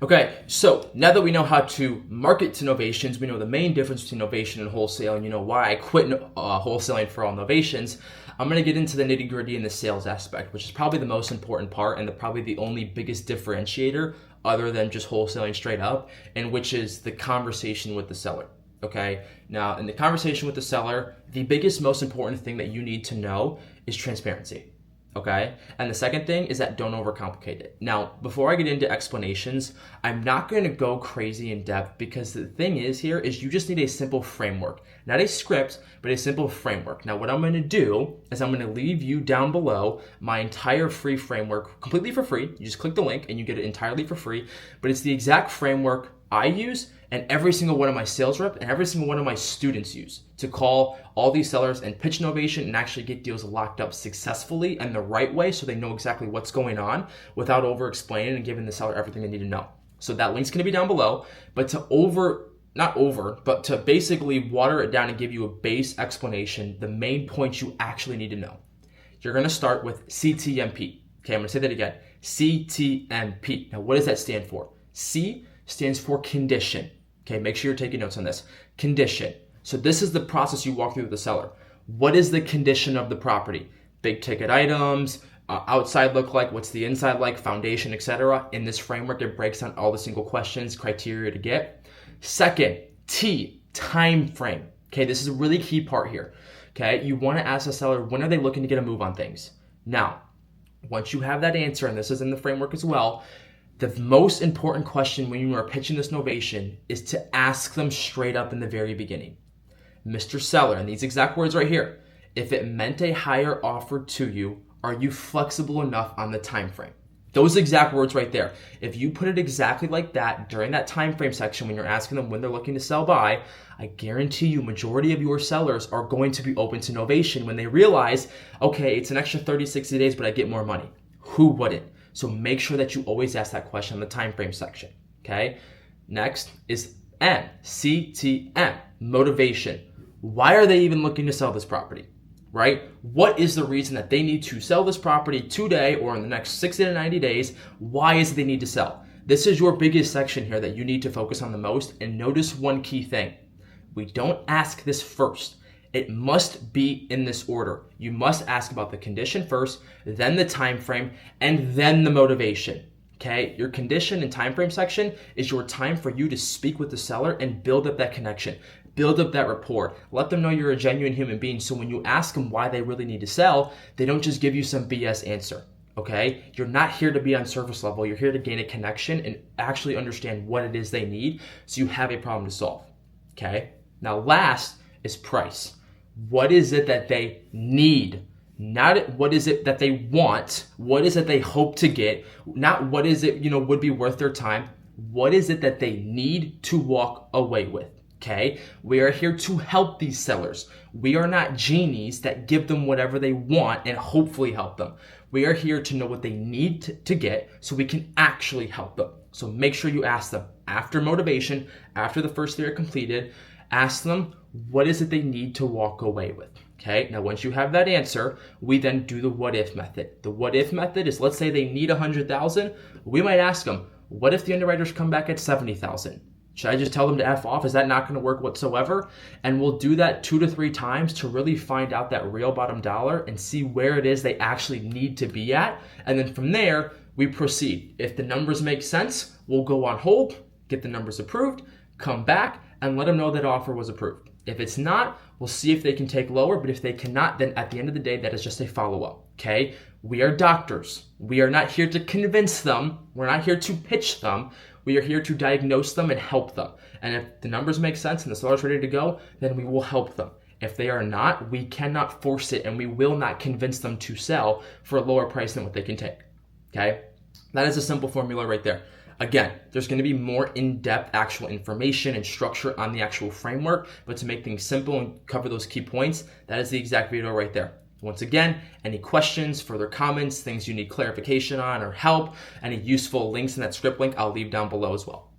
Okay, so now that we know how to market to novations, we know the main difference between novation and wholesale, and you know why I quit wholesaling for all novations, I'm going to get into the nitty gritty and the sales aspect, which is probably the most important part and probably the only biggest differentiator other than just wholesaling straight up, and which is the conversation with the seller. Okay, now in the conversation with the seller, the biggest, most important thing that you need to know is transparency. Okay, and the second thing is that don't overcomplicate it. Now, before I get into explanations, I'm not going to go crazy in depth because the thing is here is you just need a simple framework, not a script, but a simple framework. Now, what I'm going to do is I'm going to leave you down below my entire free framework completely for free. You just click the link and you get it entirely for free, but it's the exact framework I use and every single one of my sales rep and every single one of my students use to call all these sellers and pitch Novation and actually get deals locked up successfully and the right way so they know exactly what's going on without over explaining and giving the seller everything they need to know. So that link's gonna be down below, but to basically water it down and give you a base explanation, the main points you actually need to know. You're gonna start with CTMP. Okay, I'm gonna say that again, CTMP. Now what does that stand for? C stands for condition. Okay, make sure you're taking notes on this. Condition. So this is the process you walk through with the seller. What is the condition of the property? Big ticket items, outside look like, what's the inside like, foundation, etc. In this framework, it breaks down all the single questions, criteria to get. Second, T, time frame. Okay, this is a really key part here. Okay, you want to ask the seller, when are they looking to get a move on things? Now, once you have that answer, and this is in the framework as well, the most important question when you are pitching this novation is to ask them straight up in the very beginning. Mr. Seller, and these exact words right here, if it meant a higher offer to you, are you flexible enough on the time frame? Those exact words right there. If you put it exactly like that during that time frame section when you're asking them when they're looking to sell by, I guarantee you majority of your sellers are going to be open to novation when they realize, okay, it's an extra 30, 60 days, but I get more money. Who wouldn't? So make sure that you always ask that question in the time frame section, okay? Next is M, CTM, motivation. Why are they even looking to sell this property, right? What is the reason that they need to sell this property today or in the next 60 to 90 days? Why is it they need to sell? This is your biggest section here that you need to focus on the most, and notice one key thing. We don't ask this first. It must be in this order. You must ask about the condition first, then the time frame, and then the motivation. Okay? Your condition and time frame section is your time for you to speak with the seller and build up that connection, build up that rapport. Let them know you're a genuine human being, so when you ask them why they really need to sell, they don't just give you some BS answer. Okay? You're not here to be on surface level. You're here to gain a connection and actually understand what it is they need so you have a problem to solve. Okay? Now last is price. What is it that they need? Not what is it that they want? What is it they hope to get? Not what is it, would be worth their time. What is it that they need to walk away with? Okay? We are here to help these sellers. We are not genies that give them whatever they want and hopefully help them. We are here to know what they need to get so we can actually help them. So make sure you ask them after motivation, after the first 3 are completed, ask them, what is it they need to walk away with? Okay, now once you have that answer, we then do the what if method. The what if method is, let's say they need 100,000. We might ask them, what if the underwriters come back at 70,000? Should I just tell them to F off? Is that not going to work whatsoever? And we'll do that 2 to 3 times to really find out that real bottom dollar and see where it is they actually need to be at. And then from there, we proceed. If the numbers make sense, we'll go on hold, get the numbers approved, come back, and let them know that offer was approved. If it's not, we'll see if they can take lower, but if they cannot, then at the end of the day, that is just a follow-up, okay? We are doctors. We are not here to convince them. We're not here to pitch them. We are here to diagnose them and help them. And if the numbers make sense and the seller's ready to go, then we will help them. If they are not, we cannot force it, and we will not convince them to sell for a lower price than what they can take, okay? That is a simple formula right there. Again, there's going to be more in-depth actual information and structure on the actual framework, but to make things simple and cover those key points, that is the exact video right there. Once again, any questions, further comments, things you need clarification on or help, any useful links in that script link, I'll leave down below as well.